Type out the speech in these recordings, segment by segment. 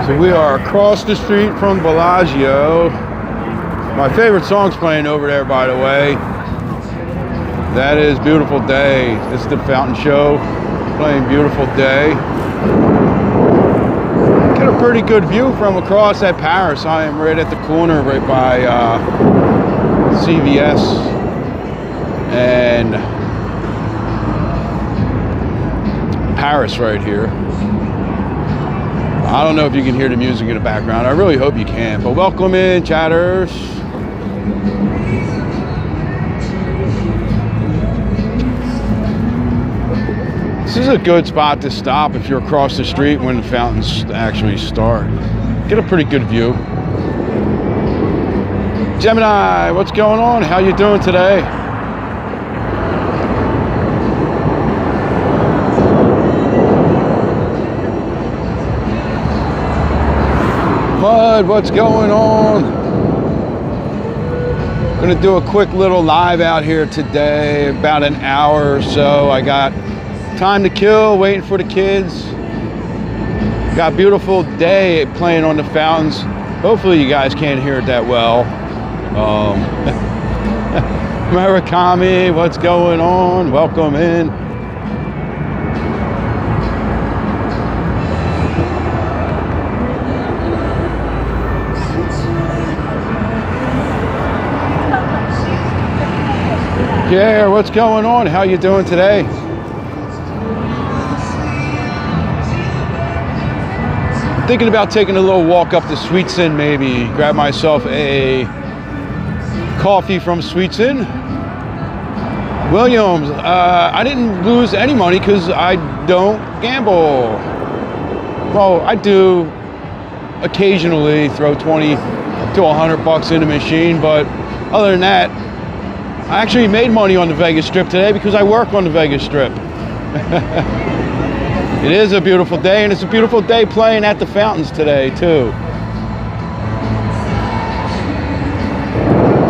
So we are across the street from Bellagio. My favorite song's playing over there, by the way. That is Beautiful Day. This is the Fountain Show playing Beautiful Day. Get a pretty good view from across at Paris. I am right at the corner, right by CVS and Paris right here. I don't know if you can hear the music in the background. I really hope you can, but welcome in, chatters. This is a good spot to stop if you're across the street when the fountains actually start. Get a pretty good view. Gemini, what's going on? How you doing today? Bud, what's going on? I'm gonna do a quick little live out here today, about an hour or so. I got time to kill, waiting for the kids. Got Beautiful Day playing on the fountains. Hopefully you guys can't hear it that well. Murakami, what's going on? Welcome in. Yeah, what's going on? How you doing today? I'm thinking about taking a little walk up to Sweets Inn, maybe. Grab myself a coffee from Sweets Inn. Williams, I didn't lose any money because I don't gamble. Well, I do occasionally throw 20 to 100 bucks in the machine, but other than that, I actually made money on the Vegas Strip today because I work on the Vegas Strip. It is a beautiful day, and it's a beautiful day playing at the fountains today, too.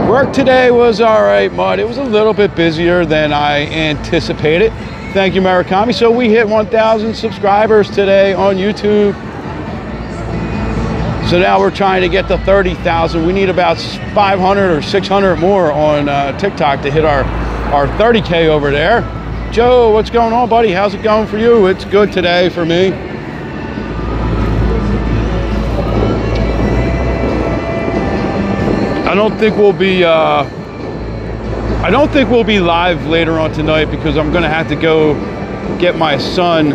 Work today was all right, Mud. It was a little bit busier than I anticipated. Thank you, Murakami. So we hit 1,000 subscribers today on YouTube. So now we're trying to get to 30,000. We need about 500 or 600 more on TikTok to hit our 30K over there. Joe, what's going on, buddy? How's it going for you? It's good today for me. I don't think we'll be live later on tonight because I'm gonna have to go get my son.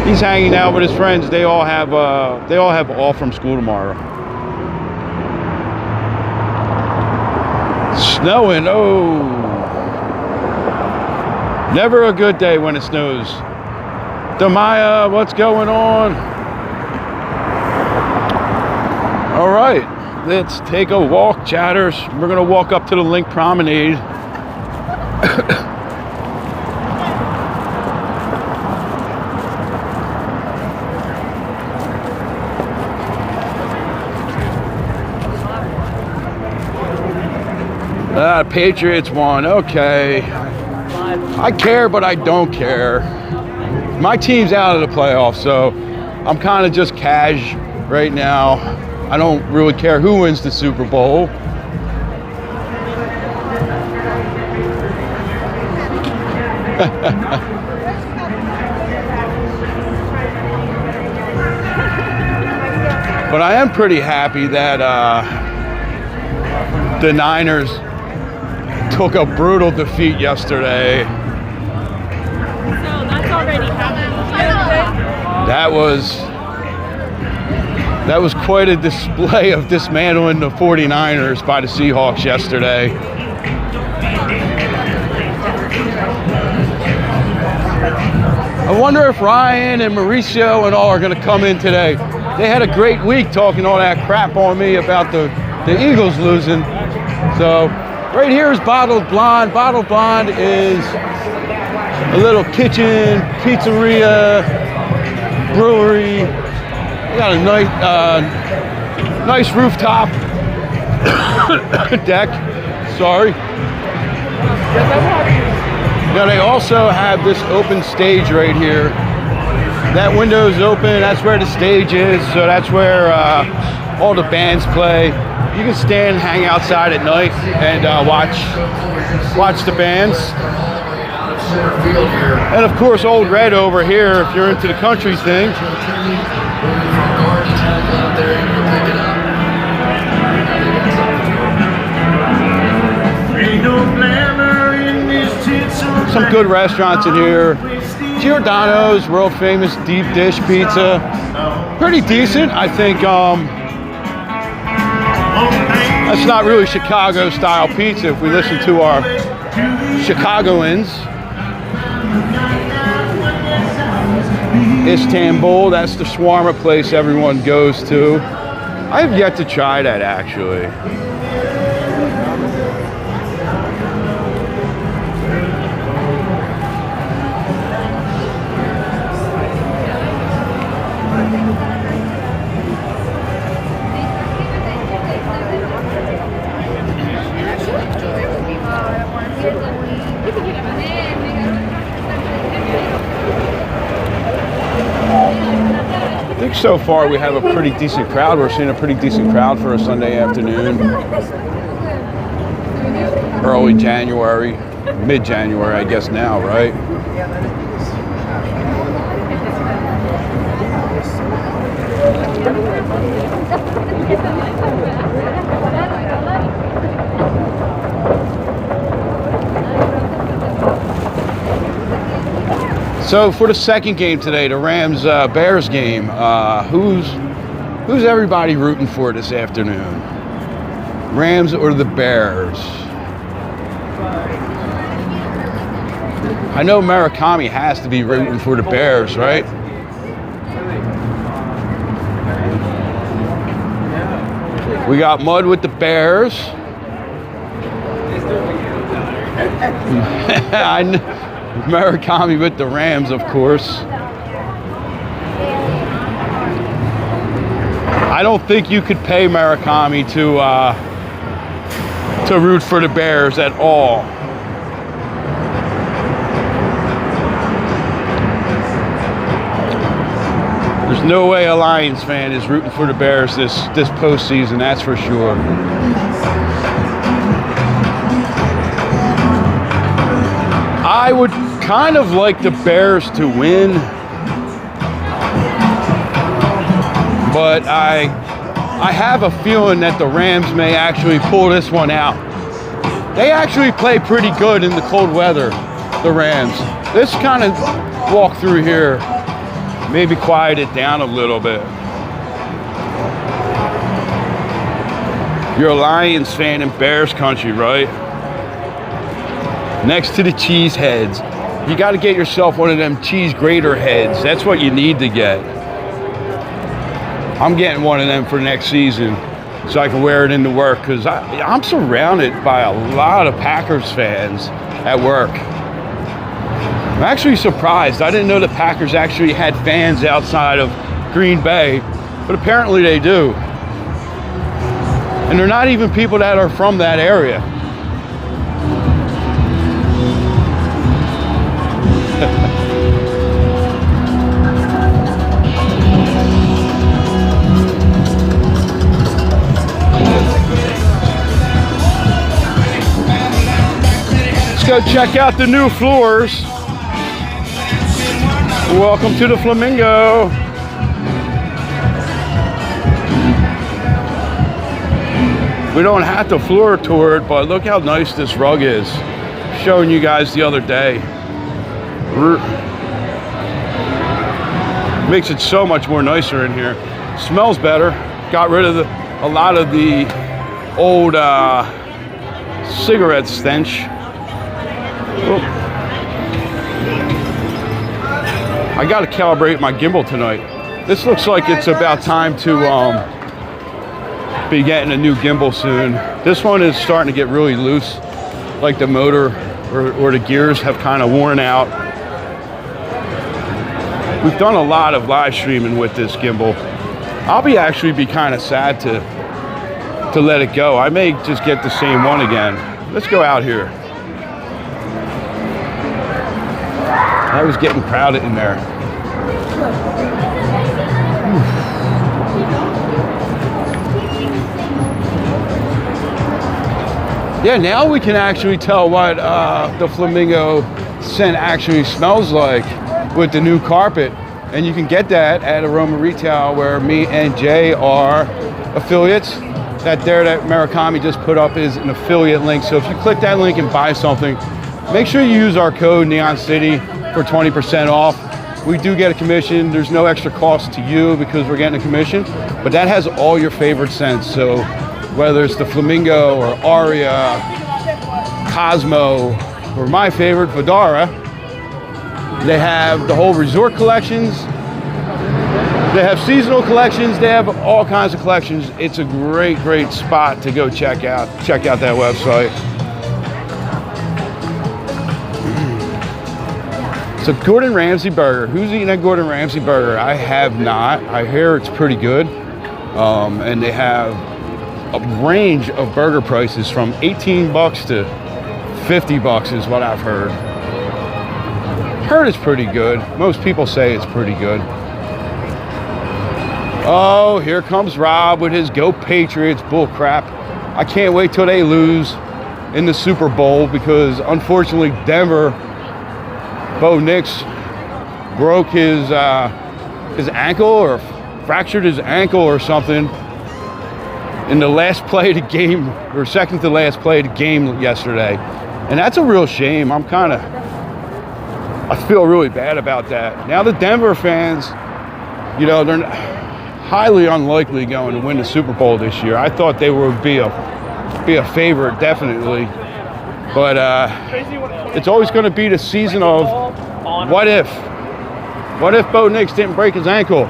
He's hanging out with his friends. They all have off from school tomorrow. Snowing, oh. Never a good day when it snows. Demaya, what's going on? All right, let's take a walk, chatters. We're gonna walk up to the Link Promenade. Patriots won, okay. I care, but I don't care. My team's out of the playoffs, so I'm kind of just cash right now. I don't really care who wins the Super Bowl. But I am pretty happy that the Niners took a brutal defeat yesterday. So that's already happened. That was quite a display of dismantling the 49ers by the Seahawks yesterday. I wonder if Ryan and Mauricio and all are going to come in today. They had a great week talking all that crap on me about the Eagles losing. So right here is Bottled Blonde. Bottled Blonde is a little kitchen, pizzeria, brewery. We got a nice rooftop deck. Sorry. Now they also have this open stage right here That window is open. That's where the stage is. So that's where all the bands play. You can stand and hang outside at night and watch the bands. And of course, Old Red over here, if you're into the country thing. Some good restaurants in here. Giordano's, world famous deep dish pizza. Pretty decent, I think. That's not really Chicago style pizza if we listen to our Chicagoans. Istanbul, that's the shawarma place everyone goes to. I have yet to try that actually. I think so far we have a pretty decent crowd. We're seeing a pretty decent crowd for a Sunday afternoon. Early January, mid-January, I guess now, right? So for the second game today, the Rams-Bears game, who's everybody rooting for this afternoon? Rams or the Bears? I know Murakami has to be rooting for the Bears, right? We got Mud with the Bears. Murakami with the Rams, of course. I don't think you could pay Murakami to root for the Bears at all. There's no way a Lions fan is rooting for the Bears this postseason, that's for sure. I would kind of like the Bears to win, but I have a feeling that the Rams may actually pull this one out. They actually play pretty good in the cold weather, the Rams. This kind of walk through here maybe quiet it down a little bit. You're a Lions fan in Bears country, right? Next to the cheese heads. You got to get yourself one of them cheese grater heads. That's what you need to get. I'm getting one of them for next season so I can wear it into work, because I'm surrounded by a lot of Packers fans at work. I'm actually surprised. I didn't know the Packers actually had fans outside of Green Bay, but apparently they do. And they're not even people that are from that area. Let's go check out the new floors. Welcome to the Flamingo. We don't have to floor tour it, but look how nice this rug is. Showing you guys the other day. Makes it so much more nicer in here. Smells better. Got rid of a lot of the old cigarette stench. Oh. I got to calibrate my gimbal tonight. This looks like it's about time to be getting a new gimbal soon. This one is starting to get really loose, like the motor or the gears have kind of worn out. We've done a lot of live streaming with this gimbal. I'll actually be kind of sad to let it go. I may just get the same one again. Let's go out here. I was getting crowded in there. Yeah, now we can actually tell what the flamingo scent actually smells like with the new carpet. And you can get that at Aroma Retail, where me and Jay are affiliates. That Murakami just put up is an affiliate link. So if you click that link and buy something, make sure you use our code Neon City for 20% off. We do get a commission. There's no extra cost to you because we're getting a commission, but that has all your favorite scents. So whether it's the Flamingo or Aria, Cosmo, or my favorite, Vidara, they have the whole resort collections. They have seasonal collections. They have all kinds of collections. It's a great, great spot to go check out. Check out that website. So Gordon Ramsay burger. Who's eating a Gordon Ramsay burger? I have not. I hear it's pretty good. And they have a range of burger prices from 18 bucks to 50 bucks is what I've heard. Heard it's pretty good. Most people say it's pretty good. Oh, here comes Rob with his Go Patriots bull crap. I can't wait till they lose in the Super Bowl because unfortunately Denver, Bo Nix broke his ankle or fractured his ankle or something in the last play of the game, or second to last play of the game yesterday. And that's a real shame. I feel really bad about that. Now the Denver fans, you know, they're highly unlikely going to win the Super Bowl this year. I thought they would be a favorite, definitely. But it's always going to be the season of what if? What if Bo Nix didn't break his ankle?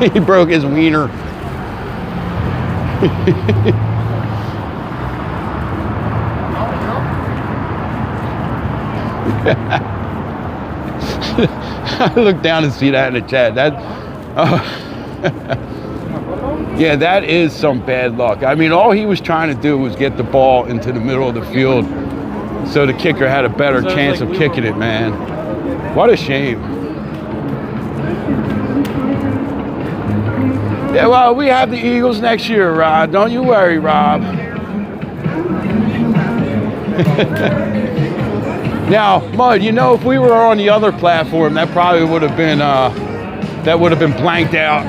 He broke his wiener. I look down and see that in the chat. Yeah, that is some bad luck. I mean, all he was trying to do was get the ball into the middle of the field so the kicker had a better chance of kicking it, man. What a shame. Yeah, well, we have the Eagles next year, Rob. Don't you worry, Rob. Now, Mud, you know, if we were on the other platform, that probably would have been blanked out.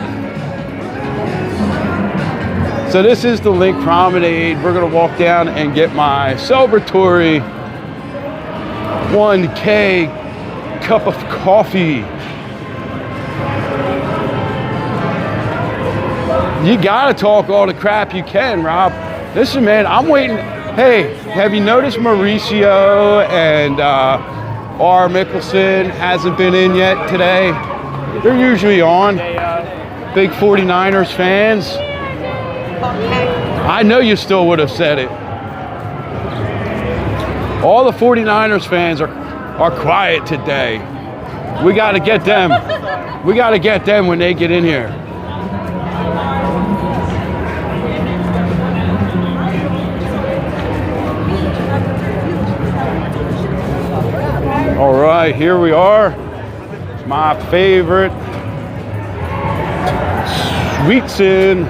So this is the Link Promenade. We're gonna walk down and get my celebratory 1K cup of coffee. You gotta talk all the crap you can, Rob. Listen, man, I'm waiting. Hey, have you noticed Mauricio and R. Mickelson hasn't been in yet today? They're usually on. Big 49ers fans. I know you still would have said it. All the 49ers fans are quiet today. We got to get them. We got to get them when they get in here. All right, here we are. My favorite sweets in.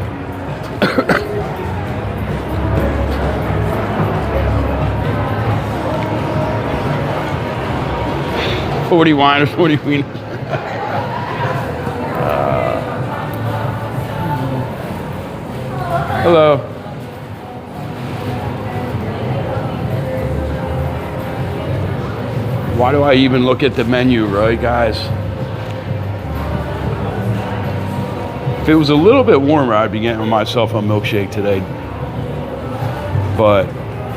$40 winers, $40 wieners. Hello. Why do I even look at the menu, right, guys? If it was a little bit warmer, I'd be getting myself a milkshake today. But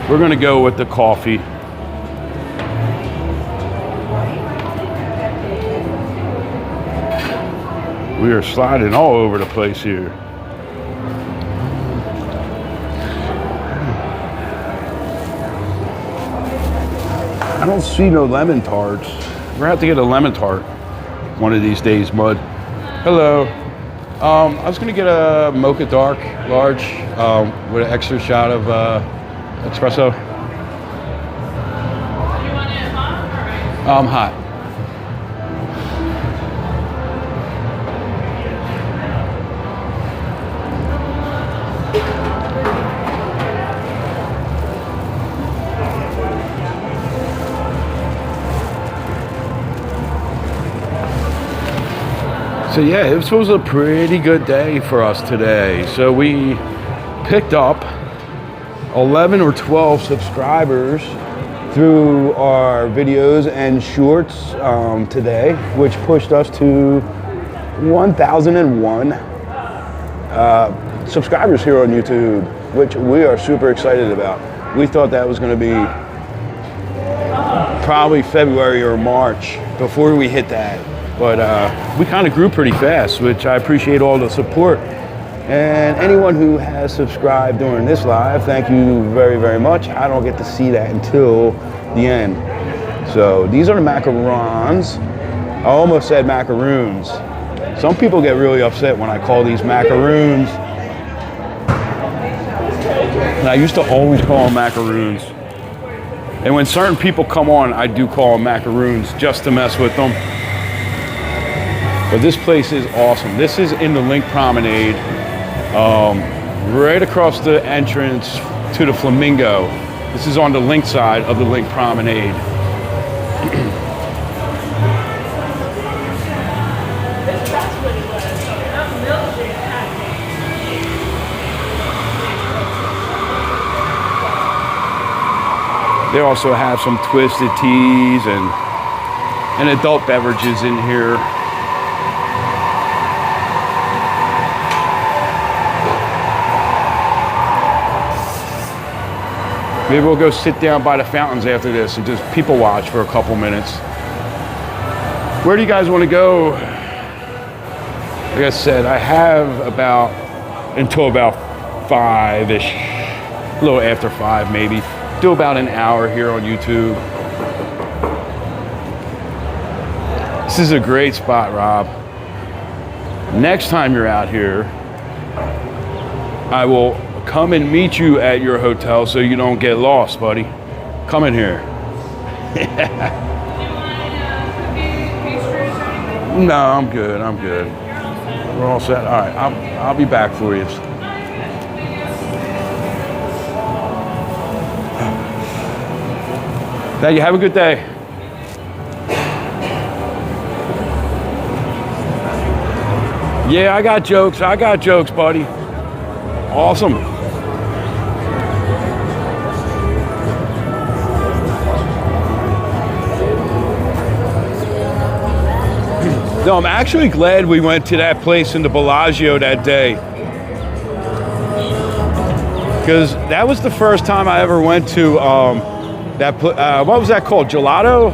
we're gonna go with the coffee. We are sliding all over the place here. I don't see no lemon tarts. We're gonna have to get a lemon tart one of these days, Mud. Hello. I was gonna get a mocha dark, large, with an extra shot of espresso. You want it hot? Hot. So yeah, this was a pretty good day for us today. So we picked up 11 or 12 subscribers through our videos and shorts today, which pushed us to 1,001 subscribers here on YouTube, which we are super excited about. We thought that was going to be probably February or March before we hit that. But we kind of grew pretty fast, which I appreciate all the support. And anyone who has subscribed during this live, thank you very, very much. I don't get to see that until the end. So these are the macarons. I almost said macaroons. Some people get really upset when I call these macaroons. And I used to always call them macaroons. And when certain people come on, I do call them macaroons just to mess with them. But this place is awesome. This is in the Link Promenade, right across the entrance to the Flamingo. This is on the Link side of the Link Promenade. They also have some twisted teas and adult beverages in here. Maybe we'll go sit down by the fountains after this and just people watch for a couple minutes. Where do you guys want to go? Like I said, I have until about 5-ish, a little after 5 maybe. Do about an hour here on YouTube. This is a great spot, Rob. Next time you're out here, I will come and meet you at your hotel so you don't get lost, buddy. Come in here. No, I'm good. I'm good. We're all set. All right, I'll be back for you. Thank you. Have a good day. Yeah, I got jokes. I got jokes, buddy. Awesome. No, I'm actually glad we went to that place in the Bellagio that day. Because that was the first time I ever went to what was that called? Gelato?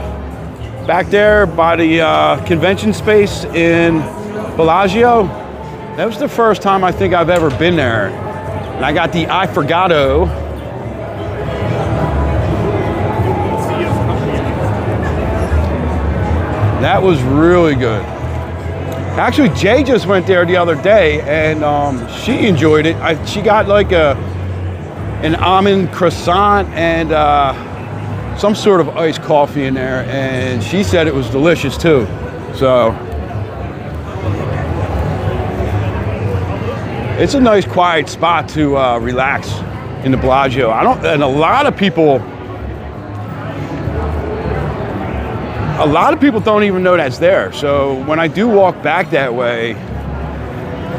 Back there by the convention space in Bellagio. That was the first time I think I've ever been there. And I got the I Forgato. That was really good. Actually, Jay just went there the other day and she enjoyed it. She got like an almond croissant and some sort of iced coffee in there, and she said it was delicious too. So it's a nice quiet spot to relax in the Bellagio. And a lot of people don't even know that's there. So when I do walk back that way,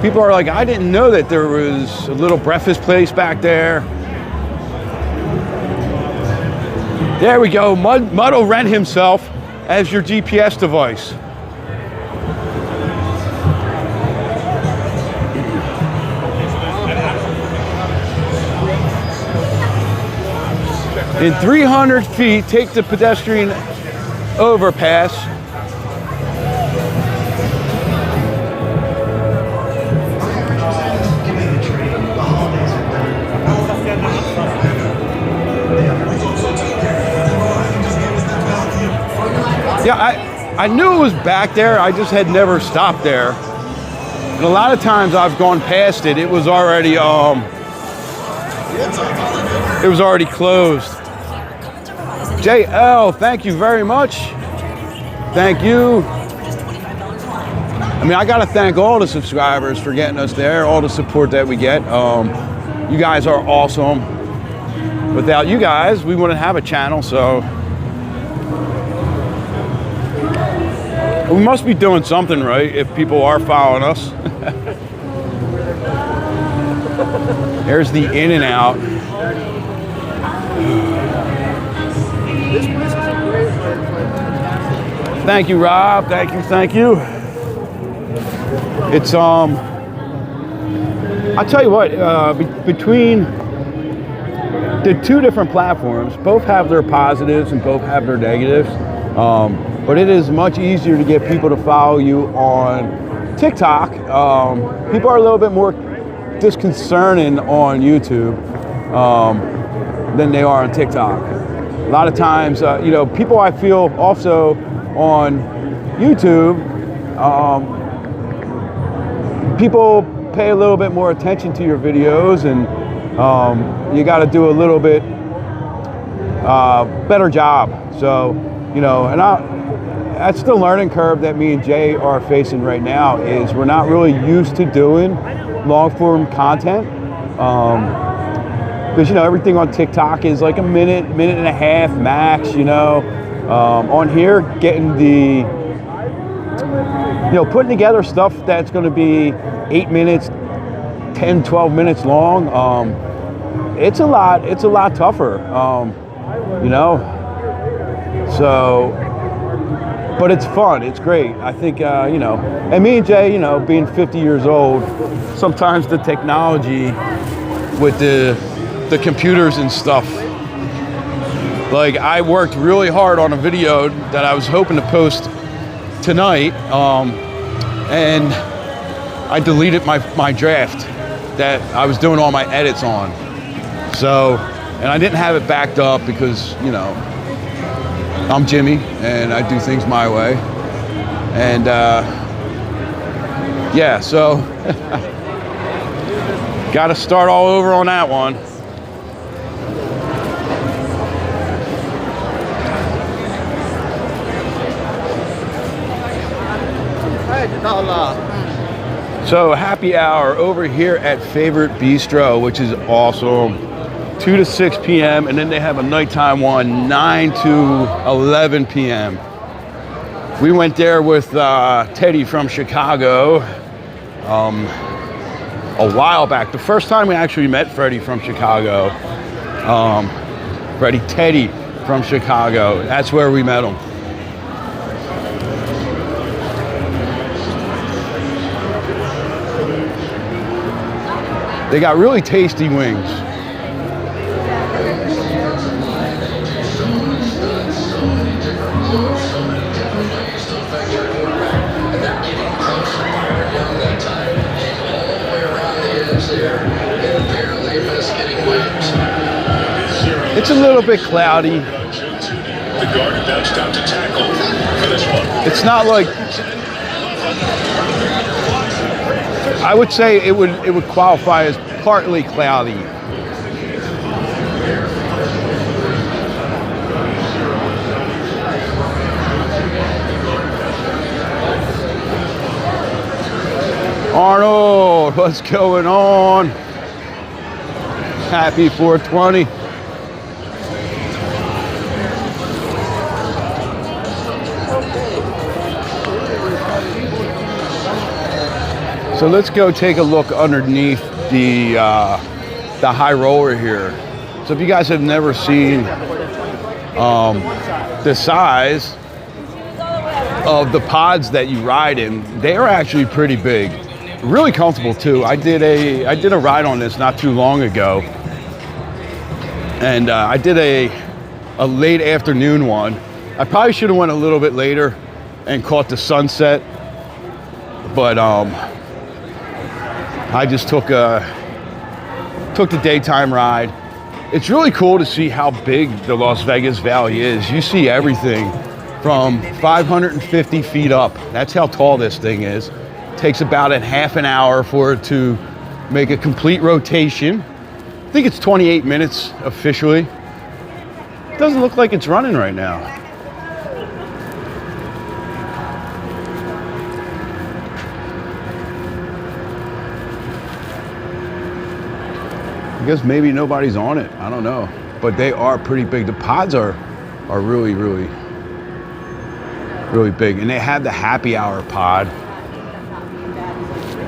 people are like, I didn't know that there was a little breakfast place back there. There we go. Mud will rent himself as your GPS device. In 300 feet, take the pedestrian overpass. Yeah, I knew it was back there. I just had never stopped there. And a lot of times I've gone past it. It was already closed. JL, thank you very much. Thank you. I mean, I got to thank all the subscribers for getting us there, all the support that we get. You guys are awesome. Without you guys, we wouldn't have a channel, so. We must be doing something right if people are following us. There's the In and Out. Thank you, Rob. Thank you. It's I'll tell you what. Between the two different platforms, both have their positives and both have their negatives. But it is much easier to get people to follow you on TikTok. People are a little bit more disconcerting on YouTube than they are on TikTok. A lot of times, people I feel also on YouTube, people pay a little bit more attention to your videos, and you got to do a little bit better job. So, and that's the learning curve that me and Jay are facing right now. Is we're not really used to doing long form content, because everything on TikTok is like a minute and a half max. On here, getting the putting together stuff that's going to be 8 minutes, 10, 12 minutes long. It's a lot tougher. So, but it's fun. It's great. I think, and me and Jay, being 50 years old, sometimes the technology with the computers and stuff, like I worked really hard on a video that I was hoping to post tonight, and I deleted my draft that I was doing all my edits on. So, and I didn't have it backed up because, I'm Jimmy and I do things my way. And so got to start all over on that one. So happy hour over here at Favorite Bistro, which is awesome. 2 to 6 p.m. and then they have a nighttime one, 9 to 11 p.m. We went there with Teddy from Chicago a while back. The first time we actually met Freddie from Chicago, Teddy from Chicago. That's where we met him. They got really tasty wings. It's a little bit cloudy. The guard bounced out to tackle for this one. It's not like, I would say it would qualify as partly cloudy. Arnold, what's going on? Happy 420. So let's go take a look underneath the high roller here. So if you guys have never seen the size of the pods that you ride in, they are actually pretty big, really comfortable too. I did a ride on this not too long ago, and I did a late afternoon one. I probably should have went a little bit later and caught the sunset, but I just took the daytime ride. It's really cool to see how big the Las Vegas Valley is. You see everything from 550 feet up. That's how tall this thing is. It takes about a half an hour for it to make a complete rotation. I think it's 28 minutes officially. It doesn't look like it's running right now. I guess maybe nobody's on it. I don't know. But they are pretty big. The pods are really, really really big. And they have the happy hour pod,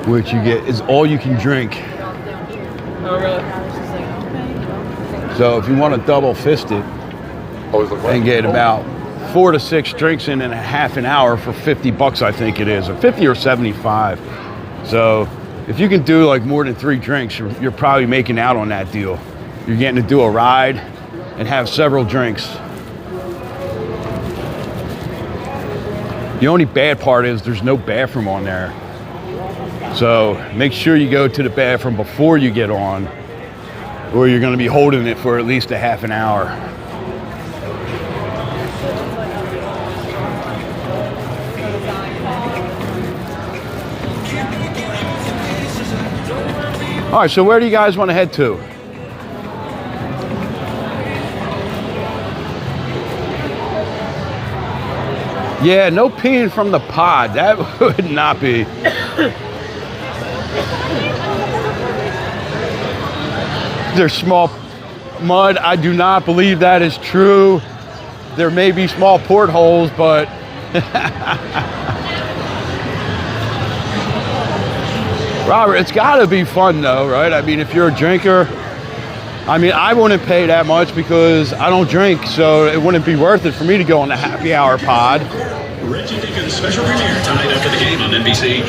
which you get is all you can drink. Oh, really? So if you want to double fist it and get about 4 to 6 drinks in a half an hour for $50, I think it is, or 50 or 75. So if you can do like more than 3 drinks, you're probably making out on that deal. You're getting to do a ride and have several drinks. The only bad part is there's no bathroom on there. So make sure you go to the bathroom before you get on, or you're going to be holding it for at least a half an hour. All right, so where do you guys want to head to? Yeah, no peeing from the pod. That would not be. There's small mud. I do not believe that is true. There may be small portholes, but Robert, it's got to be fun though, right? I mean, if you're a drinker, I mean, I wouldn't pay that much because I don't drink, so it wouldn't be worth it for me to go on the happy hour pod. Reggie Dickens' special premiere tonight after the game on NBC.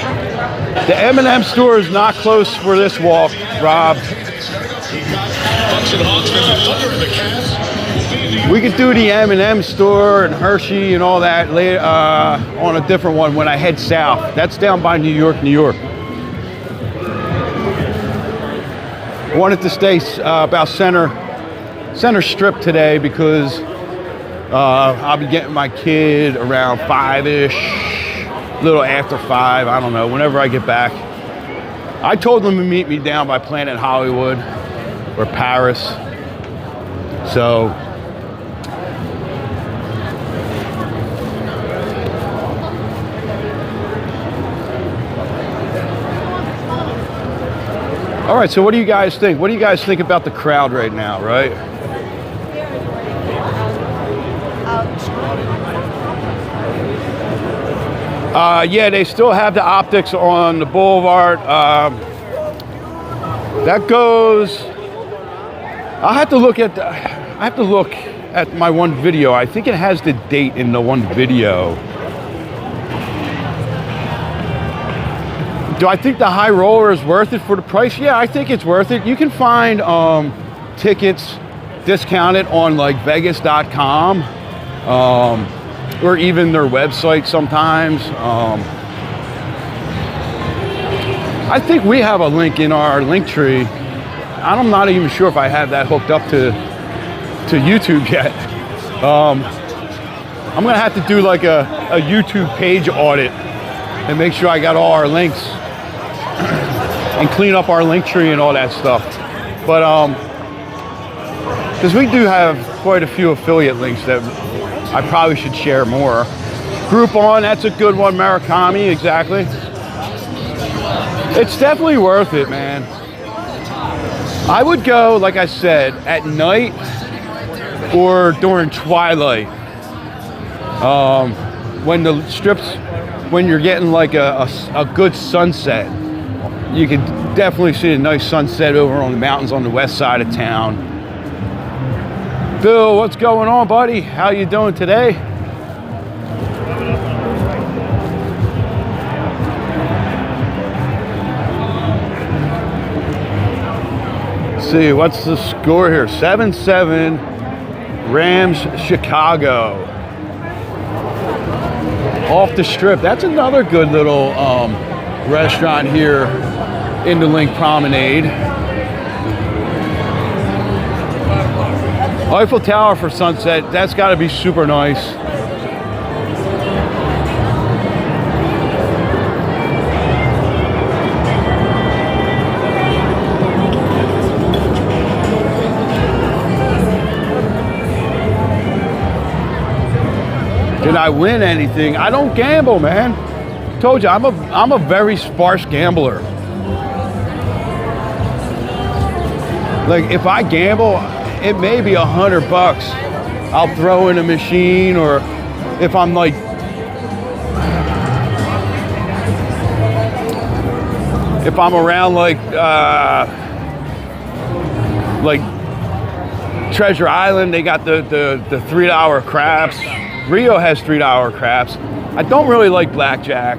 The M&M store is not close for this walk, Rob. We could do the M&M store and Hershey and all that later, on a different one when I head south. That's down by New York, New York. I wanted to stay about center strip today because I'll be getting my kid around 5-ish, a little after 5, I don't know, whenever I get back. I told them to meet me down by Planet Hollywood or Paris. So all right, so what do you guys think? What do you guys think about the crowd right now, right? Yeah, they still have the optics on the boulevard. That goes. I have to look at my one video. I think it has the date in the one video. Do I think the high roller is worth it for the price? Yeah, I think it's worth it. You can find tickets discounted on like Vegas.com. Or even their website sometimes. I think we have a link in our link tree. I'm not even sure if I have that hooked up to YouTube yet. I'm gonna have to do like a YouTube page audit and make sure I got all our links and clean up our link tree and all that stuff. But because we do have quite a few affiliate links that I probably should share more. Groupon, that's a good one. Murakami, exactly. It's definitely worth it, man. I would go, like I said, at night or during twilight. When the strips, when you're getting like a good sunset, you can definitely see a nice sunset over on the mountains on the west side of town. Bill, what's going on, buddy? How you doing today? Let's see, what's the score here? 7-7, Rams, Chicago. Off the Strip. That's another good little restaurant here in the Link Promenade. Eiffel Tower for sunset, that's got to be super nice. Did I win anything? I don't gamble, man. Told you, I'm a very sparse gambler. Like if I gamble, it may be $100. I'll throw in a machine, or if I'm like if I'm around like Treasure Island, they got the $3 craps. Rio has $3 craps. I don't really like blackjack.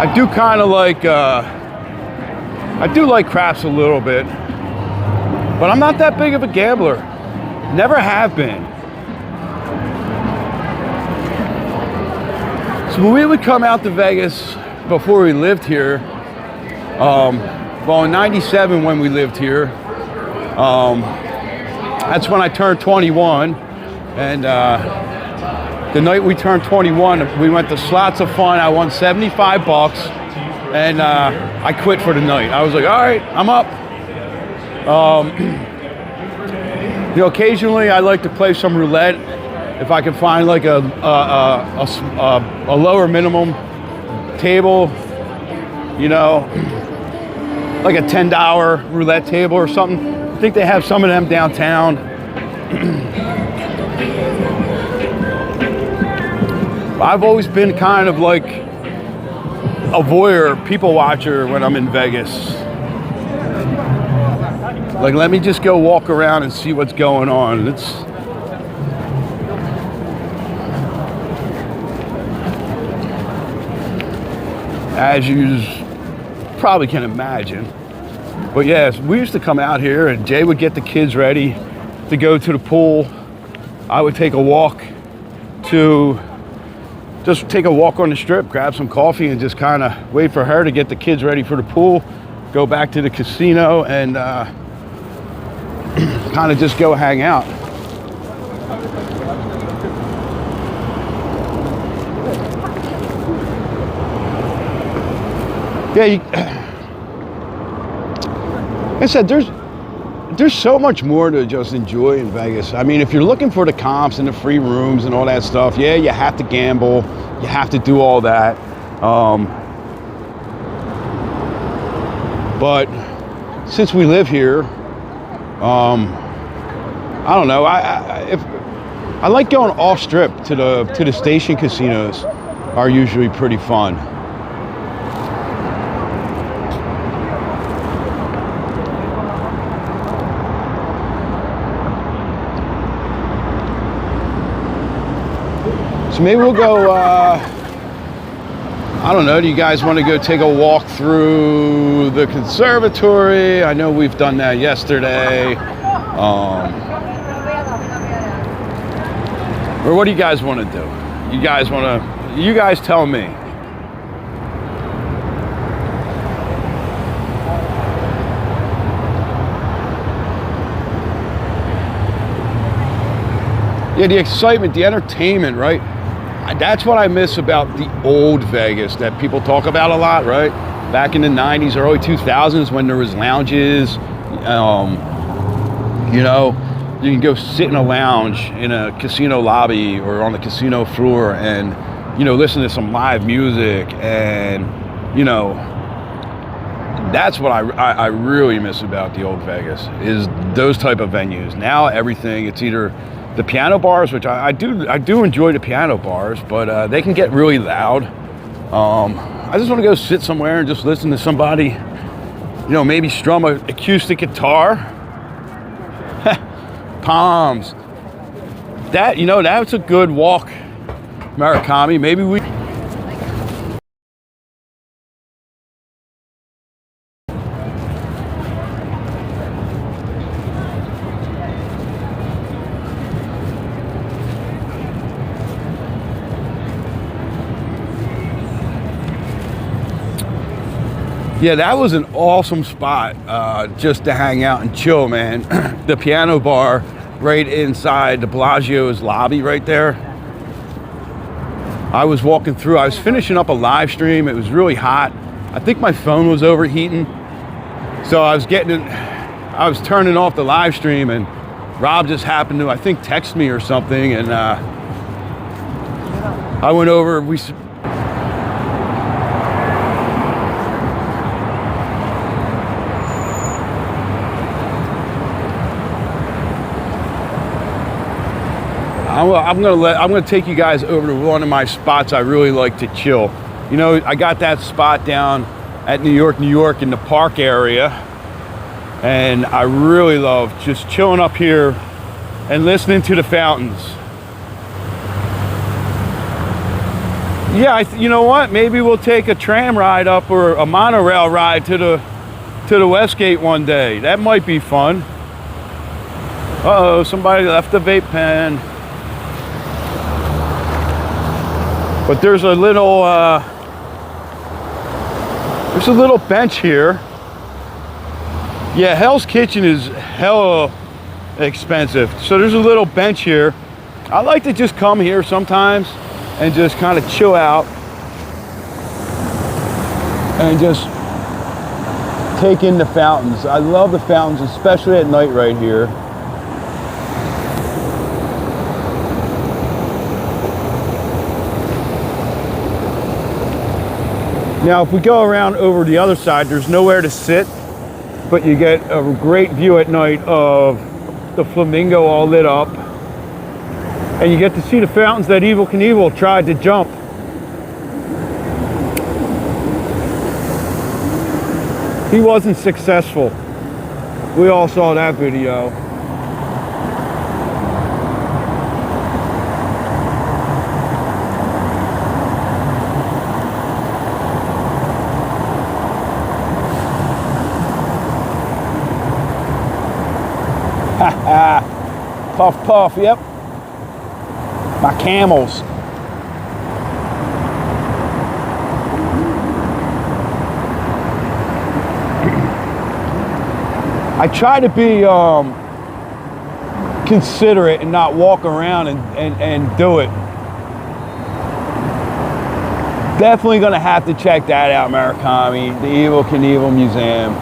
I do kind of like, I do like craps a little bit, but I'm not that big of a gambler. Never have been. So when we would come out to Vegas before we lived here, well, in '97 when we lived here, that's when I turned 21, and the night we turned 21, we went to Slots of Fun. I won 75 bucks, and I quit for the night. I was like, all right, I'm up. You know, occasionally I like to play some roulette if I can find like a lower minimum table, you know, like a $10 roulette table or something. I think they have some of them downtown. I've always been kind of like a voyeur, people watcher when I'm in Vegas. Like, let me just go walk around and see what's going on. It's as you probably can imagine. But yes, we used to come out here and Jay would get the kids ready to go to the pool. I would take a walk to just take a walk on the strip, grab some coffee, and just kind of wait for her to get the kids ready for the pool, go back to the casino, and kind of just go hang out. Yeah, like I said, there's so much more to just enjoy in Vegas. I mean, if you're looking for the comps and the free rooms and all that stuff, yeah, you have to gamble. You have to do all that. But since we live here, I don't know. I like going off strip to the station casinos. Are usually pretty fun. So maybe we'll go, I don't know, do you guys want to go take a walk through the conservatory? I know we've done that yesterday. Or what do you guys want to do? You guys tell me. Yeah, the excitement, the entertainment, right? That's what I miss about the old Vegas that people talk about a lot, right? Back in the 90s, early 2000s when there was lounges, you know, you can go sit in a lounge in a casino lobby or on the casino floor and, you know, listen to some live music, and, you know, that's what I really miss about the old Vegas is those type of venues. Now everything, it's either the piano bars, which I do enjoy the piano bars, but they can get really loud. I just want to go sit somewhere and just listen to somebody, you know, maybe strum an acoustic guitar. Palms. That, you know, that's a good walk, Murakami. Maybe we... Yeah, that was an awesome spot just to hang out and chill, man. The piano bar right inside the Bellagio's lobby right there. I was walking through, I was finishing up a live stream. It was really hot. I think my phone was overheating. So I was turning off the live stream, and Rob just happened to, I think, text me or something. And I went over, I'm gonna take you guys over to one of my spots I really like to chill. You know, I got that spot down at New York in the park area, and I really love just chilling up here and listening to the fountains. Yeah, you know what? Maybe we'll take a tram ride up or a monorail ride to the Westgate one day. That might be fun. Uh-oh, somebody left the vape pen. But there's a little bench here. Yeah, Hell's Kitchen is hella expensive. So there's a little bench here. I like to just come here sometimes and just kind of chill out and just take in the fountains. I love the fountains, especially at night right here. Now, if we go around over the other side, there's nowhere to sit, but you get a great view at night of the flamingo all lit up. And you get to see the fountains that Evel Knievel tried to jump. He wasn't successful. We all saw that video. Puff, puff, yep. My camels. I try to be considerate and not walk around and do it. Definitely gonna have to check that out, Murakami, the Evel Knievel Museum.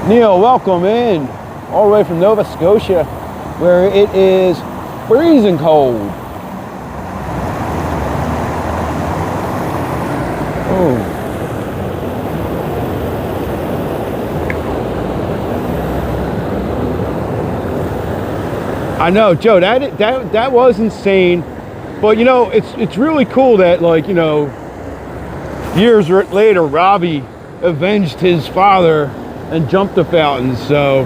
Neil, welcome in, all the way from Nova Scotia, where it is freezing cold. Oh. I know, Joe, that was insane, but you know, it's really cool that, like, you know, years later, Robbie avenged his father and jumped the fountain. So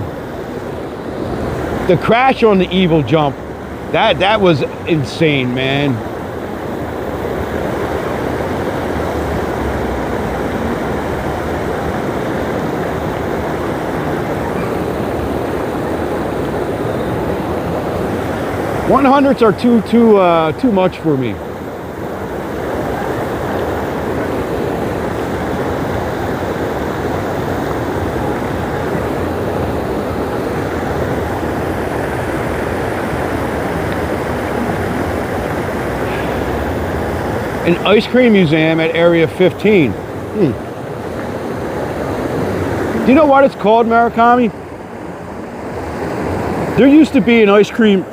the crash on the Evel jump, that was insane, man. $100s are too much for me. An ice cream museum at Area 15. Do you know what it's called, Murakami? There used to be an ice cream.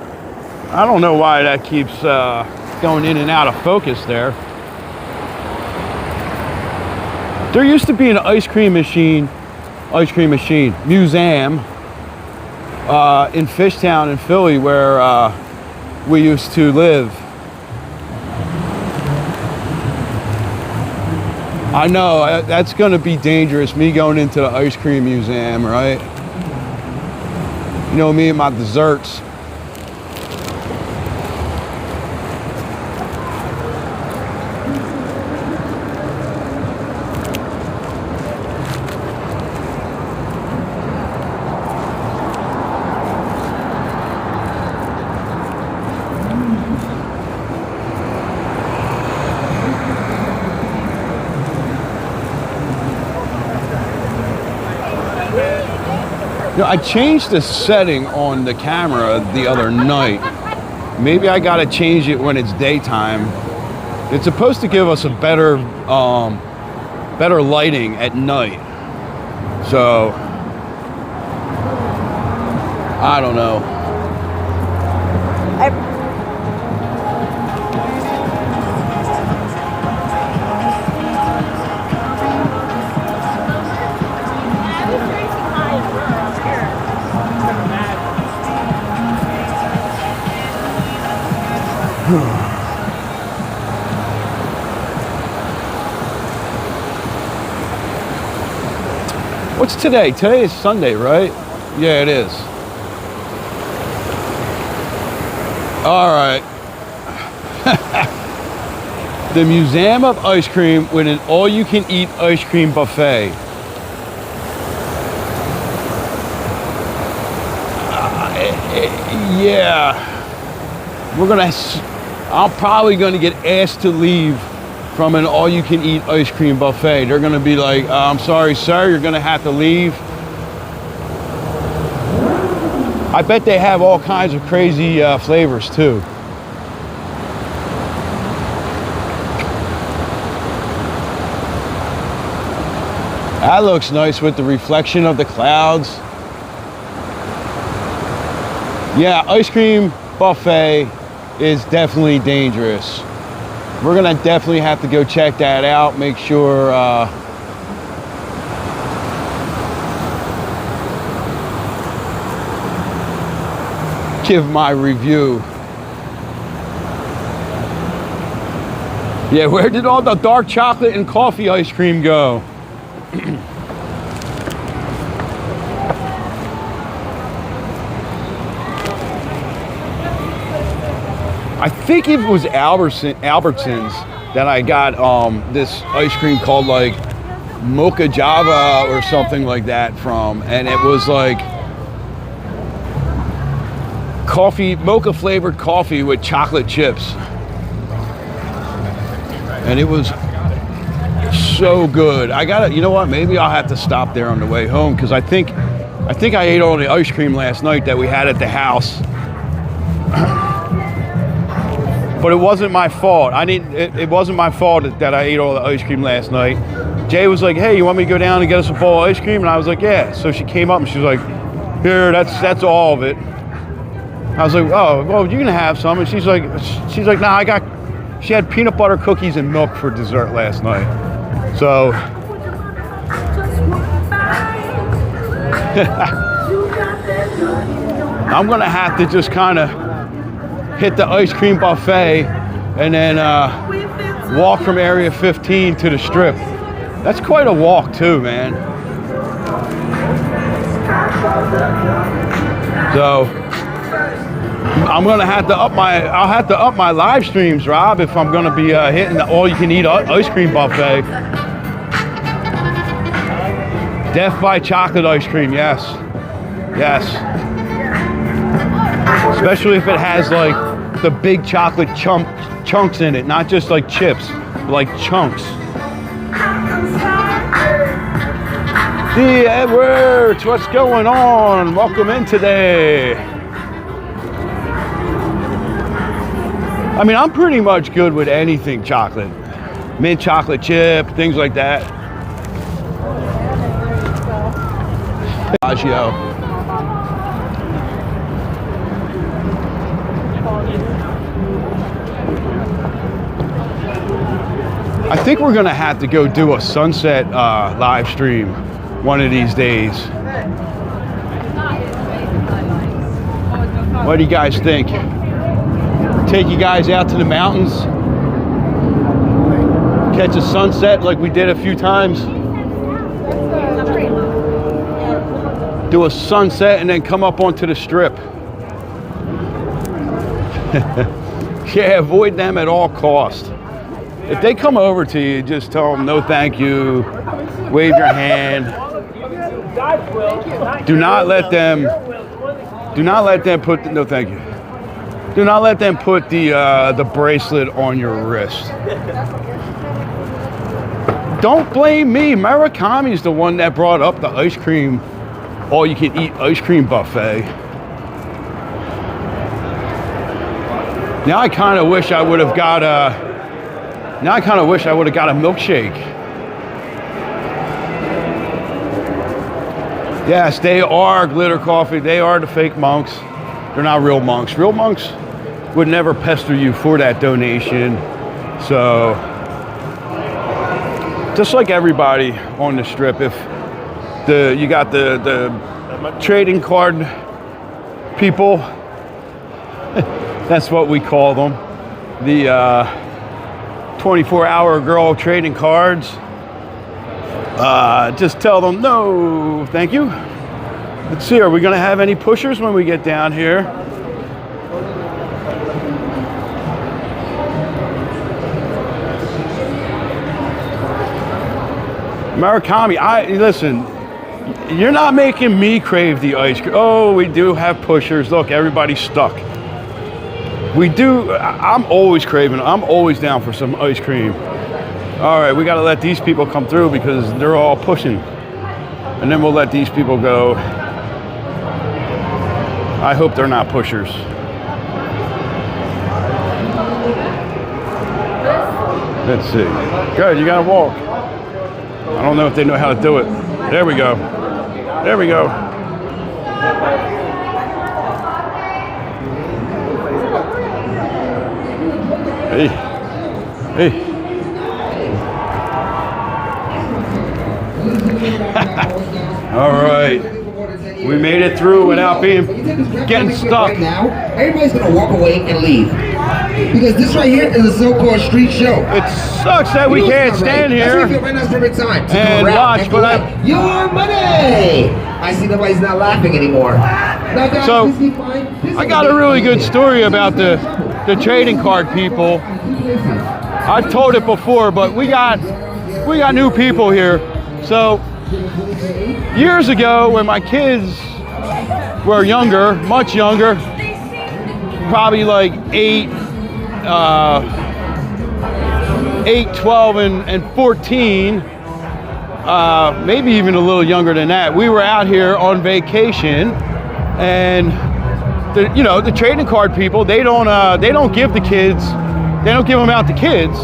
I don't know why that keeps going in and out of focus there. There used to be an ice cream museum in Fishtown in Philly where we used to live. I know, that's gonna be dangerous, me going into the ice cream museum, right? You know me and my desserts. You know, I changed the setting on the camera the other night. Maybe I gotta change it when it's daytime. It's supposed to give us a better lighting at night. So I don't know. What's today? Today is Sunday, right? Yeah, it is. All right. The Museum of Ice Cream with an all-you-can-eat ice cream buffet. Yeah. I'm probably gonna get asked to leave from an all-you-can-eat ice cream buffet. They're gonna be like, I'm sorry, sir, you're gonna have to leave. I bet they have all kinds of crazy flavors too. That looks nice with the reflection of the clouds. Yeah, ice cream buffet is definitely dangerous. We're gonna definitely have to go check that out, make sure give my review. Yeah, where did all the dark chocolate and coffee ice cream go? I think it was Albertsons that I got this ice cream called like Mocha Java or something like that from, and it was like coffee, mocha flavored coffee with chocolate chips, and it was so good. I gotta, you know what? Maybe I'll have to stop there on the way home because I think I ate all the ice cream last night that we had at the house. But it wasn't my fault. It wasn't my fault that I ate all the ice cream last night. Jay was like, hey, you want me to go down and get us a bowl of ice cream? And I was like, yeah. So she came up and she was like, here, that's all of it. I was like, oh, well, you can have some. And she's like, nah, she had peanut butter cookies and milk for dessert last night. So, I'm gonna have to just kind of hit the ice cream buffet and then walk from area 15 to the strip. That's quite a walk too, man. So I'm gonna have to I'll have to up my live streams, Rob, if I'm gonna be hitting the all-you-can-eat ice cream buffet. Death by chocolate ice cream, yes. Yes. Especially if it has like the big chocolate chunks in it, not just like chips, like chunks. The Edwards, what's going on? Welcome in today. I mean, I'm pretty much good with anything chocolate. Mint chocolate chip, things like that. Agio. I think we're gonna have to go do a sunset live stream one of these days. What do you guys think? Take you guys out to the mountains, catch a sunset like we did a few times. Do a sunset and then come up onto the strip. Yeah, avoid them at all costs. If they come over to you, just tell them no thank you, wave your hand. Do not let them put, no thank you. Do not let them put the bracelet on your wrist. Don't blame me. Murakami's the one that brought up the ice cream, all you can eat ice cream buffet. Now I kind of wish I would have got Now I kind of wish I would have got a milkshake. Yes, they are Glitter Coffee. They are the fake monks. They're not real monks. Real monks would never pester you for that donation. So, just like everybody on the strip, if you got the trading card people, that's what we call them, the 24-hour girl trading cards, just tell them no, thank you. Let's see, are we gonna have any pushers when we get down here? Murakami, listen, you're not making me crave the ice cream. Oh, we do have pushers. Look, everybody's stuck. We do, I'm always craving, I'm always down for some ice cream. All right, we gotta let these people come through because they're all pushing. And then we'll let these people go. I hope they're not pushers. Let's see. Good, you gotta walk. I don't know if they know how to do it. There we go. There we go. Hey. Hey. All right. We made it through without getting stuck. Now, everybody's gonna walk away and leave. Because this right here is a so-called street show. It sucks that we can't stand here and watch, but your money! I see nobody's not laughing anymore. Now, guys, so please keep fine. I got a really good story about the trading card people. I've told it before, but we got new people here. So years ago, when my kids were younger, much younger, probably like 8, 12, and 14, maybe even a little younger than that. We were out here on vacation, and the trading card people, they don't give the kids, they don't give them out to kids.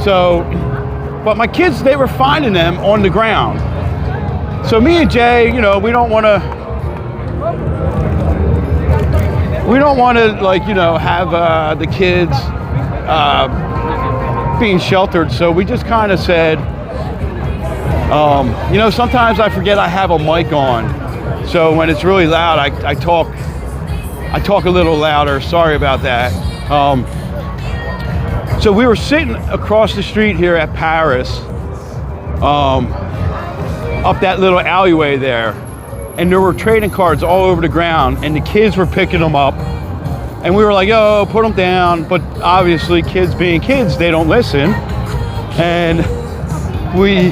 So, but my kids, they were finding them on the ground. So me and Jay, we don't want to have the kids being sheltered. So we just kind of said, sometimes I forget I have a mic on. So when it's really loud, I talk a little louder. Sorry about that. So we were sitting across the street here at Paris, up that little alleyway there, and there were trading cards all over the ground, and the kids were picking them up, and we were like, "Oh, put them down!" But obviously, kids being kids, they don't listen, and we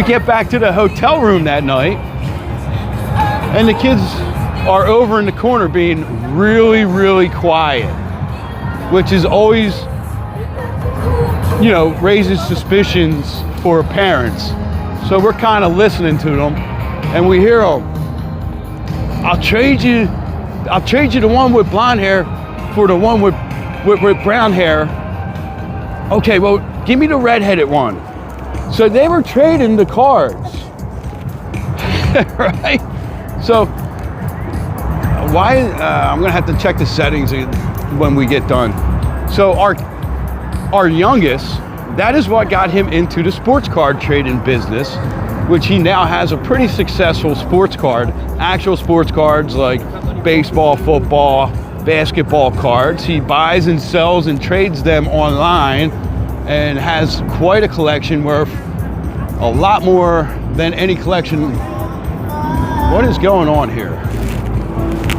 get back to the hotel room that night, and the kids are over in the corner being really, really quiet, which is always, raises suspicions for parents. So we're kind of listening to them, and we hear them. I'll trade you the one with blonde hair for the one with brown hair. Okay, well, give me the redheaded one. So they were trading the cards, right? So I'm gonna have to check the settings when we get done. So our youngest, that is what got him into the sports card trading business, which he now has a pretty successful sports card, actual sports cards like baseball, football, basketball cards. He buys and sells and trades them online and has quite a collection, worth a lot more than any collection. What is going on here?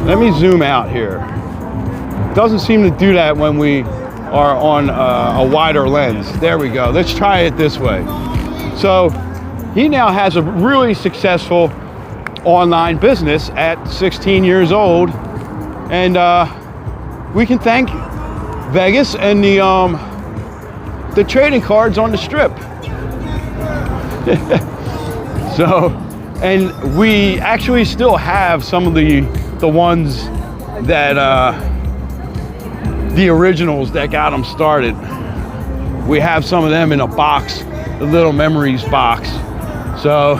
Let me zoom out here. Doesn't seem to do that when we are on a wider lens. There we go. Let's try it this way. So he now has a really successful online business at 16 years old, and we can thank Vegas and the trading cards on the strip. So, and we actually still have some of the ones that the originals that got them started. we have some of them in a box, the little memories box. So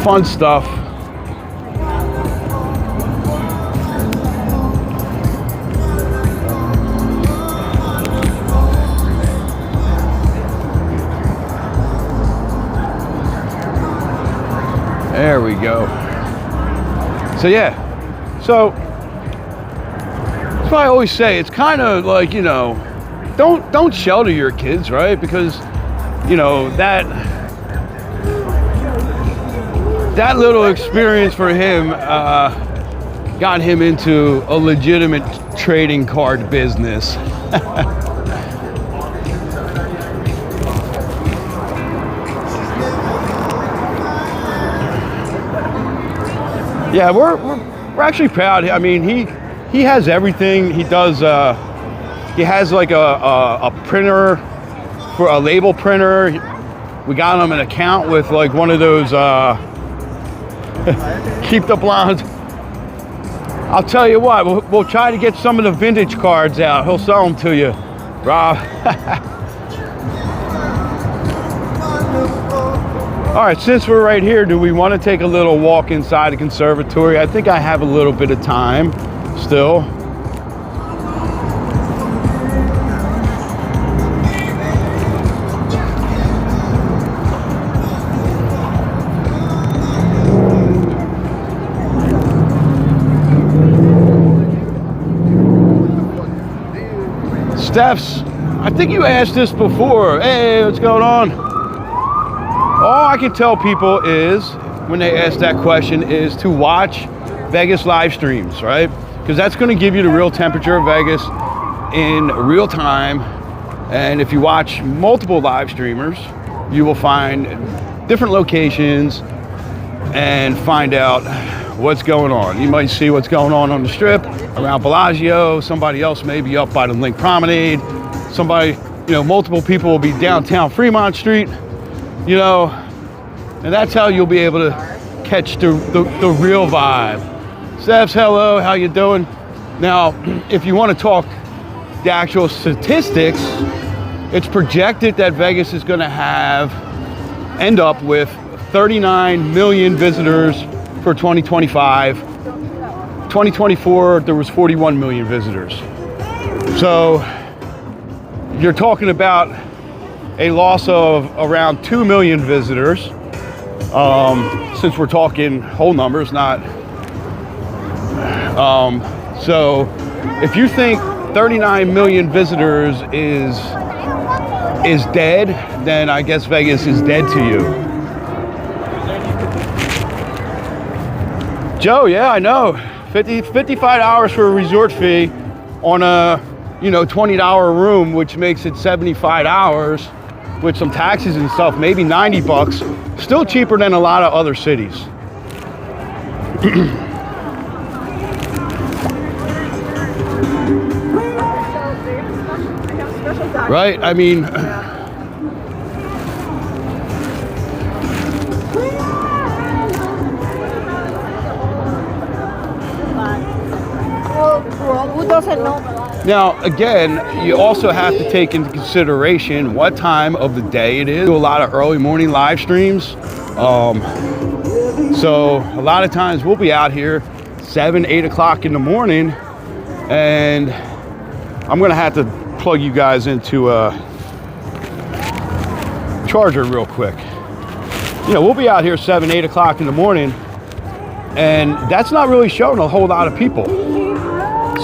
fun stuff. There we go. So yeah, so that's why I always say it's kind of like, you know, don't shelter your kids, right? Because, you know, that little experience for him got him into a legitimate trading card business. Yeah, we're actually proud. I mean, he has everything. He does. He has like a printer, for a label printer. We got him an account with like one of those keep the blondes. I'll tell you what. We'll try to get some of the vintage cards out. He'll sell them to you, Rob. All right, since we're right here, do we want to take a little walk inside the conservatory? I think I have a little bit of time still. Steph's, I think you asked this before. Hey, what's going on? All I can tell people is, when they ask that question, is to watch Vegas live streams, right? Because that's going to give you the real temperature of Vegas in real time. And if you watch multiple live streamers, you will find different locations and find out what's going on. You might see what's going on the Strip, around Bellagio. Somebody else may be up by the Link Promenade. Somebody, you know, multiple people will be downtown Fremont Street. You know, and that's how you'll be able to catch the real vibe. Steph's, hello, how you doing? Now, if you want to talk the actual statistics, it's projected that Vegas is going to end up with 39 million visitors for 2025. 2024, there was 41 million visitors. So you're talking about a loss of around 2 million visitors, since we're talking whole numbers, not. So if you think 39 million visitors is dead, then I guess Vegas is dead to you. Joe, yeah, I know. 55 hours for a resort fee on a, you know, $20 room, which makes it 75 hours. With some taxes and stuff, maybe 90 bucks. Still cheaper than a lot of other cities. Right? I mean, now, again, you also have to take into consideration what time of the day it is. Do a lot of early morning live streams. So a lot of times we'll be out here 7, 8 o'clock in the morning, and I'm gonna have to plug you guys into a charger real quick. You know, we'll be out here 7, 8 o'clock in the morning, and that's not really showing a whole lot of people.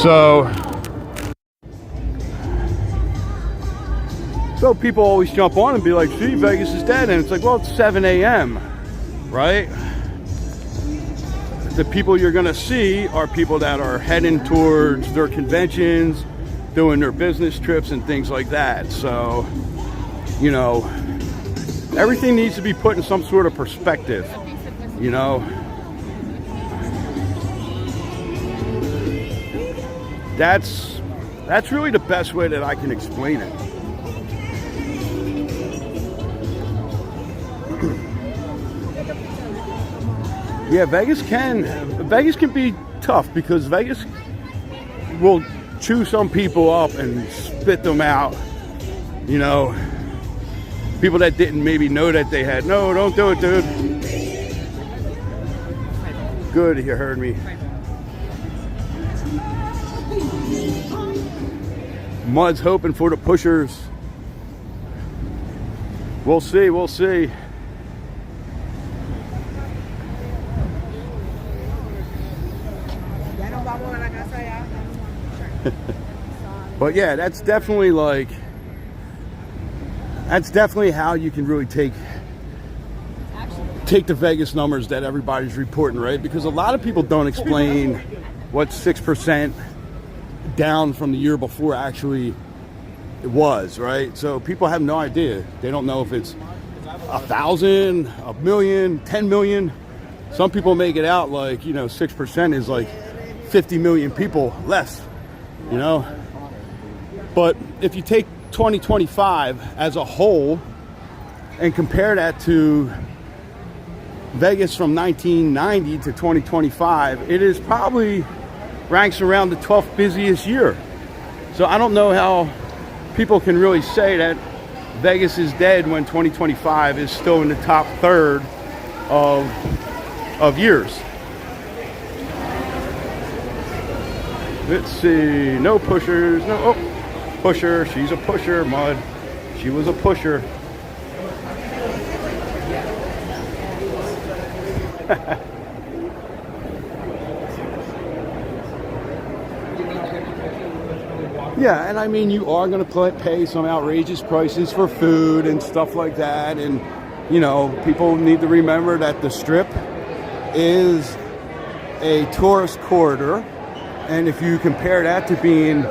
So people always jump on and be like, see, Vegas is dead. And it's like, well, it's 7 a.m., right? The people you're going to see are people that are heading towards their conventions, doing their business trips and things like that. So, you know, everything needs to be put in some sort of perspective, you know? That's really the best way that I can explain it. Yeah, Vegas can be tough because Vegas will chew some people up and spit them out. You know, people that didn't maybe know that they had. No, don't do it, dude. Good, you heard me. Mud's hoping for the pushers. We'll see, we'll see. But yeah, that's definitely how you can really take the Vegas numbers that everybody's reporting, right? Because a lot of people don't explain what 6% down from the year before actually it was, right? So people have no idea. They don't know if it's 1,000, 1,000,000, 10 million. Some people make it out like, you know, 6% is like 50 million people less, you know? But if you take 2025 as a whole and compare that to Vegas from 1990 to 2025, it is probably ranks around the 12th busiest year. So I don't know how people can really say that Vegas is dead when 2025 is still in the top third of years. Let's see, no pushers, no, oh, pusher, she's a pusher, Mud, she was a pusher. Yeah, and I mean, you are going to pay some outrageous prices for food and stuff like that. And, you know, people need to remember that the Strip is a tourist corridor. And if you compare that to being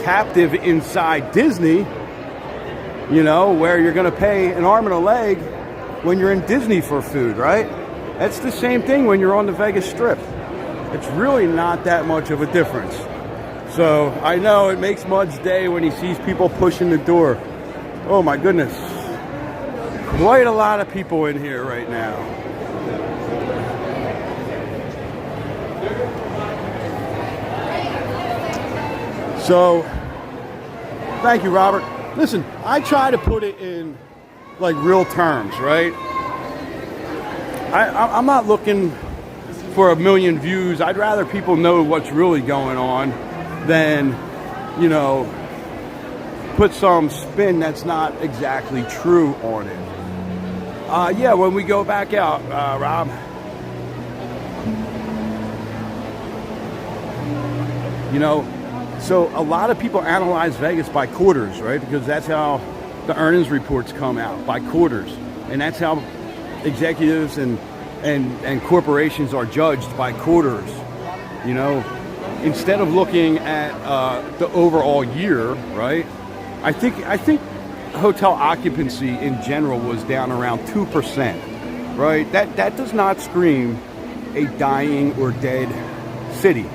captive inside Disney, you know, where you're going to pay an arm and a leg when you're in Disney for food, right? That's the same thing when you're on the Vegas Strip. It's really not that much of a difference. So I know it makes Mud's day when he sees people pushing the door. Oh my goodness. Quite a lot of people in here right now. So, thank you, Robert. Listen, I try to put it in like real terms, right? I'm not looking for 1 million views. I'd rather people know what's really going on than, you know, put some spin that's not exactly true on it. Yeah, when we go back out, Rob. You know, so a lot of people analyze Vegas by quarters, right? Because that's how the earnings reports come out, by quarters. And that's how executives and corporations are judged, by quarters, you know? Instead of looking at the overall year, right? I think hotel occupancy in general was down around 2%, right? That does not scream a dying or dead city.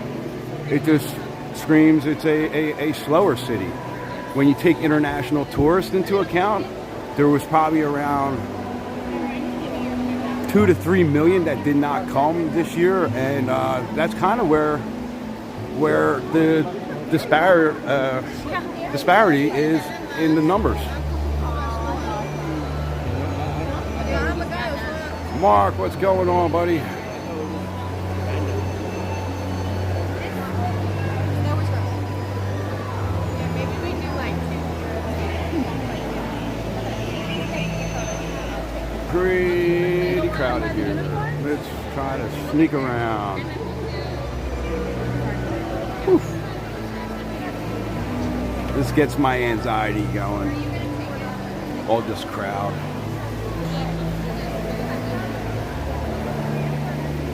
It just screams it's a slower city. When you take international tourists into account, there was probably around 2 to 3 million that did not come this year, and that's kind of where the disparity is in the numbers. Mark, what's going on, buddy? Pretty crowded here. Let's try to sneak around. Whew. This gets my anxiety going. All this crowd.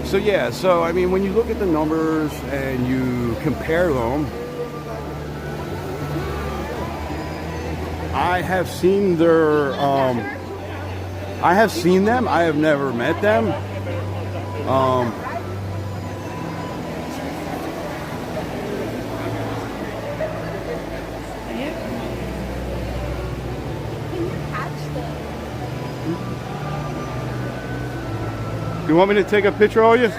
So yeah, so I mean, when you look at the numbers and you compare them, I have seen their I have seen them. I have never met them. You want me to take a picture of you? Do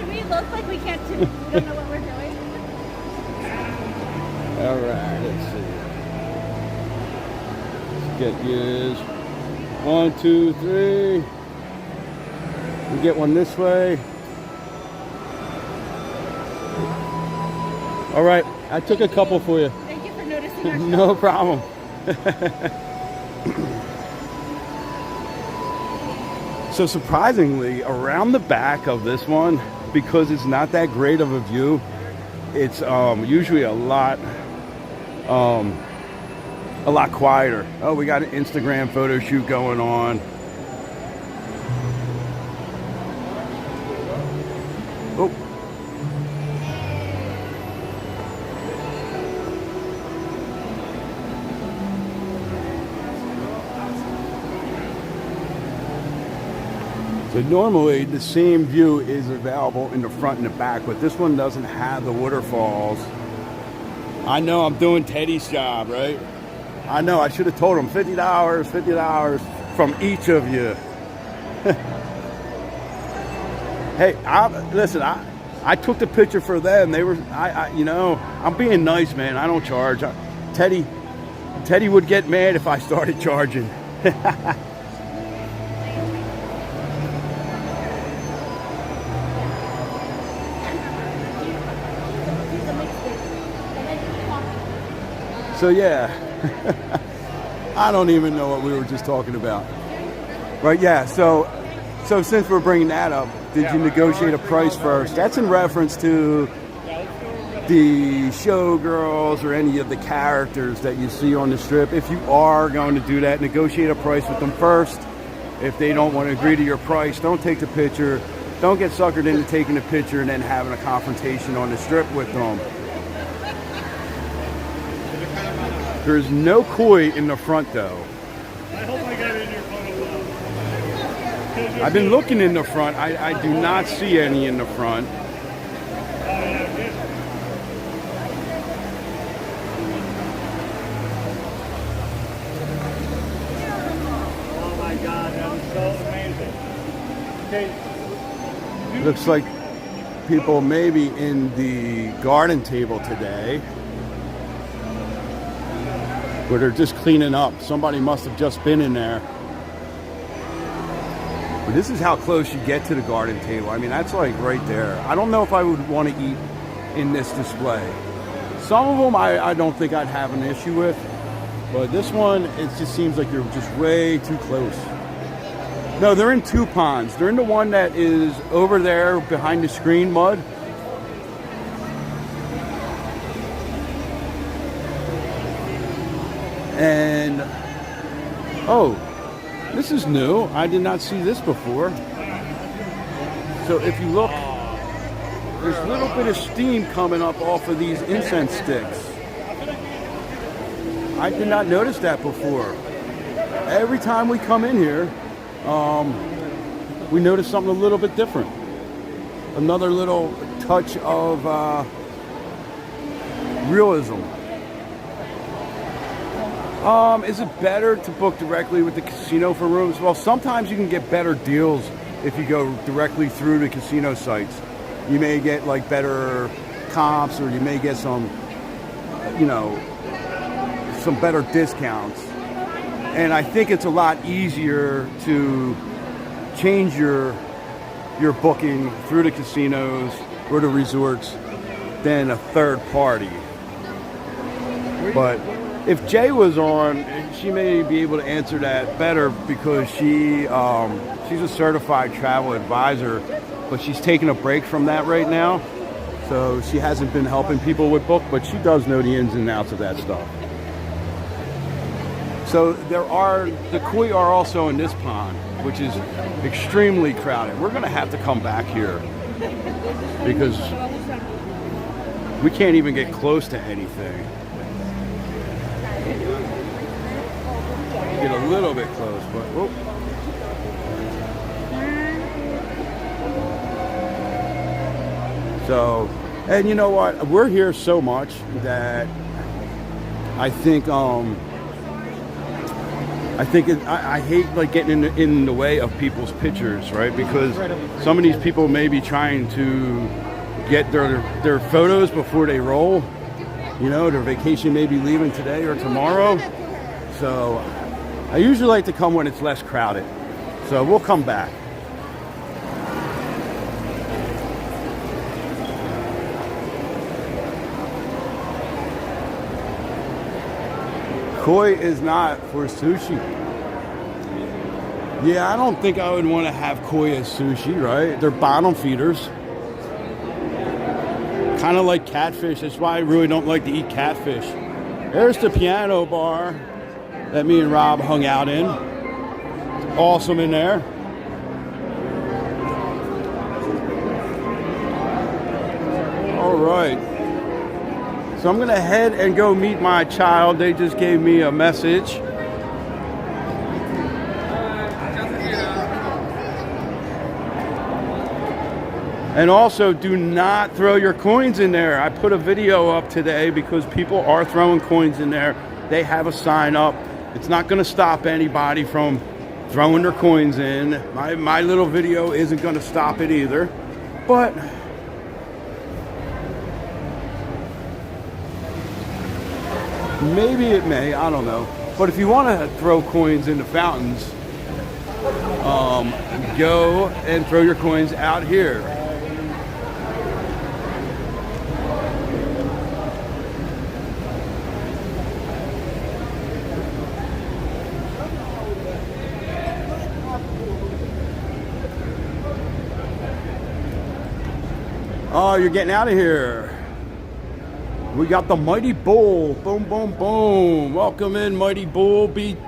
we look like we can't do? We don't know what we're doing. All right, let's see. Let's get yours. 1, 2, 3. We get one this way. All right, I took a couple for you. Thank you for noticing our No problem. So surprisingly, around the back of this one, because it's not that great of a view, it's usually a lot quieter. Oh, we got an Instagram photo shoot going on. Oh. So normally the same view is available in the front and the back, but this one doesn't have the waterfalls. I know I'm doing Teddy's job, right? I know I should have told him $50 from each of you. Hey, listen, I took the picture for them. They were, you know, I'm being nice, man. I don't charge. Teddy would get mad if I started charging. So yeah, I don't even know what we were just talking about. Right, yeah, so since we're bringing that up, did you negotiate a price first? That's in reference to the showgirls or any of the characters that you see on the strip. If you are going to do that, negotiate a price with them first. If they don't want to agree to your price, don't take the picture. Don't get suckered into taking the picture and then having a confrontation on the strip with them. There's no koi in the front though. I hope I got in your photo well. I've been looking in the front. I do not see any in the front. Oh my God, that was so amazing. Okay. Looks like people may be in the garden table today, where they're just cleaning up. Somebody must have just been in there. But this is how close you get to the garden table. I mean, that's like right there. I don't know if I would want to eat in this display. Some of them I don't think I'd have an issue with, but this one, it just seems like you're just way too close. No, they're in two ponds. They're in the one that is over there behind the screen mud. And, oh, this is new. I did not see this before. So if you look, there's a little bit of steam coming up off of these incense sticks. I did not notice that before. Every time we come in here, we notice something a little bit different. Another little touch of realism. Is it better to book directly with the casino for rooms? Well, sometimes you can get better deals if you go directly through the casino sites. You may get like better comps, or you may get some, you know, some better discounts. And I think it's a lot easier to change your booking through the casinos or the resorts than a third party. But if Jay was on, she may be able to answer that better, because she's a certified travel advisor, but she's taking a break from that right now. So she hasn't been helping people with book, but she does know the ins and outs of that stuff. So the koi are also in this pond, which is extremely crowded. We're gonna have to come back here because we can't even get close to anything. Get a little bit close, but whoop. So, and you know what? We're here so much that I think I hate like getting in the way of people's pictures, right? Because some of these people may be trying to get their photos before they roll, You know, their vacation may be leaving today or tomorrow. So I usually like to come when it's less crowded. So we'll come back. Koi is not for sushi. Yeah, I don't think I would want to have koi as sushi, right? They're bottom feeders. Kind of like catfish. That's why I really don't like to eat catfish. There's the piano bar that me and Rob hung out in. Awesome in there. All right. So I'm gonna head and go meet my child. They just gave me a message. And also, do not throw your coins in there. I put a video up today because people are throwing coins in there. They have a sign up. It's not gonna stop anybody from throwing their coins in. My little video isn't gonna stop it either. But maybe it may, I don't know. But if you want to throw coins into fountains, go and throw your coins out here. Oh, you're getting out of here. We got the Mighty Bull. Boom, boom, boom. Welcome in, Mighty Bull. Be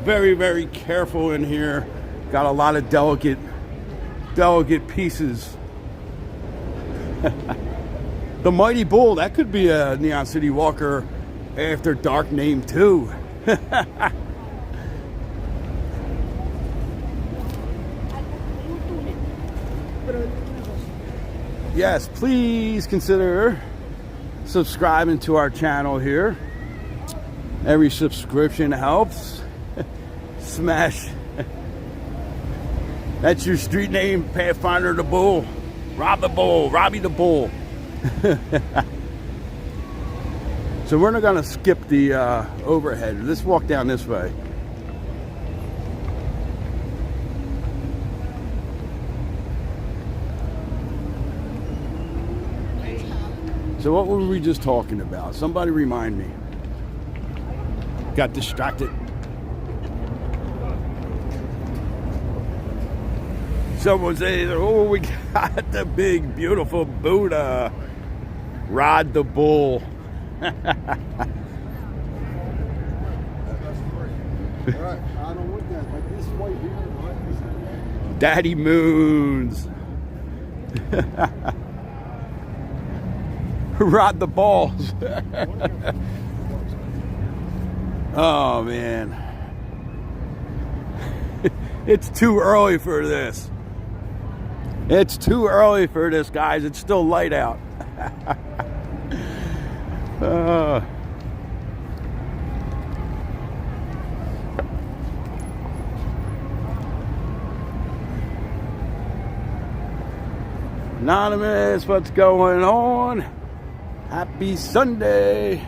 very, very careful in here. Got a lot of delicate pieces. The Mighty Bull, that could be a Neon City Walker After Dark name too. Yes, please consider subscribing to our channel here. Every subscription helps. Smash. That's your street name, Pathfinder the Bull. Rob the Bull, Robbie the Bull. So we're not gonna skip the overhead. Let's walk down this way. So what were we just talking about? Somebody remind me. Got distracted. Someone says, oh, we got the big, beautiful Buddha. Rod the Bull. Daddy Moons. Rod the balls. Oh man. It's too early for this. It's too early for this, guys. It's still light out. Anonymous, what's going on? Happy Sunday.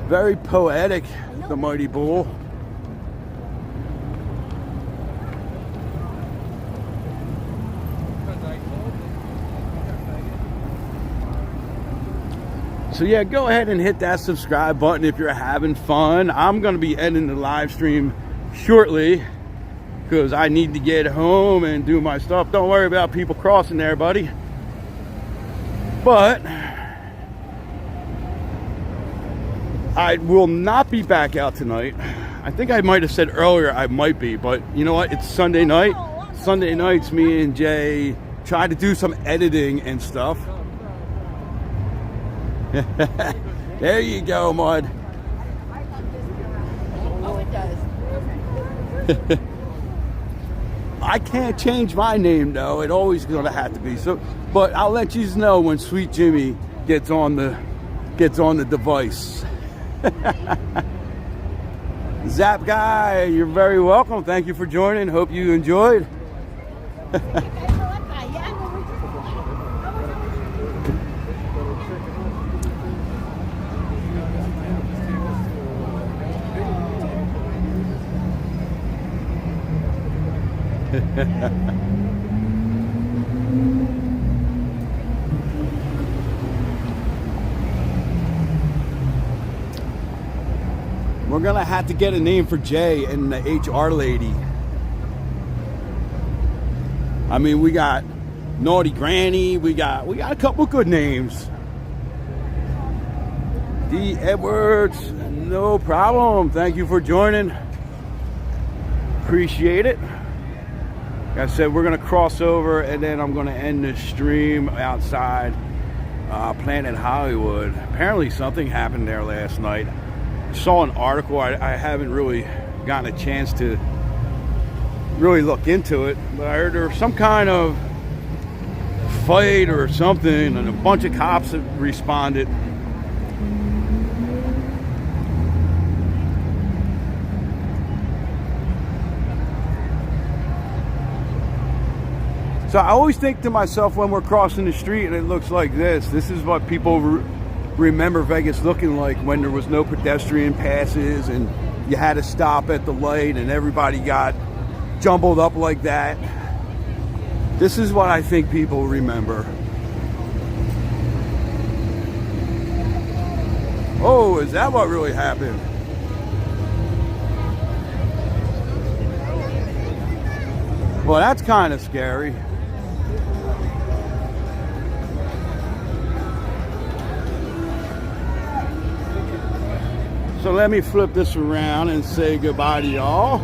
Very poetic, the Mighty Bull. So yeah, go ahead and hit that subscribe button if you're having fun. I'm going to be ending the live stream shortly because I need to get home and do my stuff. Don't worry about people crossing there, buddy. But I will not be back out tonight. I think I might have said earlier I might be, but you know what? It's Sunday night. Sunday nights, me and Jay try to do some editing and stuff. There you go, Mud. Oh, it does. I can't change my name though. It always gonna have to be so. But I'll let you know when Sweet Jimmy gets on the device. Zap Guy, you're very welcome. Thank you for joining. Hope you enjoyed. We're gonna have to get a name for Jay and the HR lady. I mean, we got Naughty Granny, we got a couple good names. D. Edwards, no problem. Thank you for joining. Appreciate it. Like I said, we're gonna cross over and then I'm gonna end the stream outside Planet Hollywood. Apparently something happened there last night. I saw an article. I haven't really gotten a chance to really look into it, but I heard there was some kind of fight or something and a bunch of cops have responded. So I always think to myself when we're crossing the street and it looks like this is what people remember Vegas looking like when there was no pedestrian passes and you had to stop at the light and everybody got jumbled up like that. This is what I think people remember. Oh, is that what really happened? Well, that's kind of scary. So let me flip this around and say goodbye to y'all.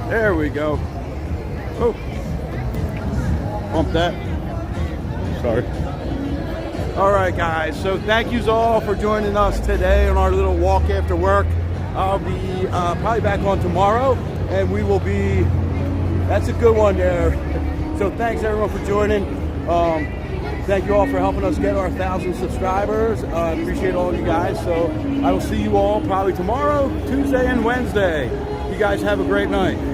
There we go. Oh, bump that. Sorry. All right, guys. So thank yous all for joining us today on our little walk after work. I'll be probably back on tomorrow, and we will be. That's a good one there. So thanks everyone for joining. Thank you all for helping us get our 1,000 subscribers. Appreciate all you guys. So I will see you all probably tomorrow, Tuesday, and Wednesday. You guys have a great night.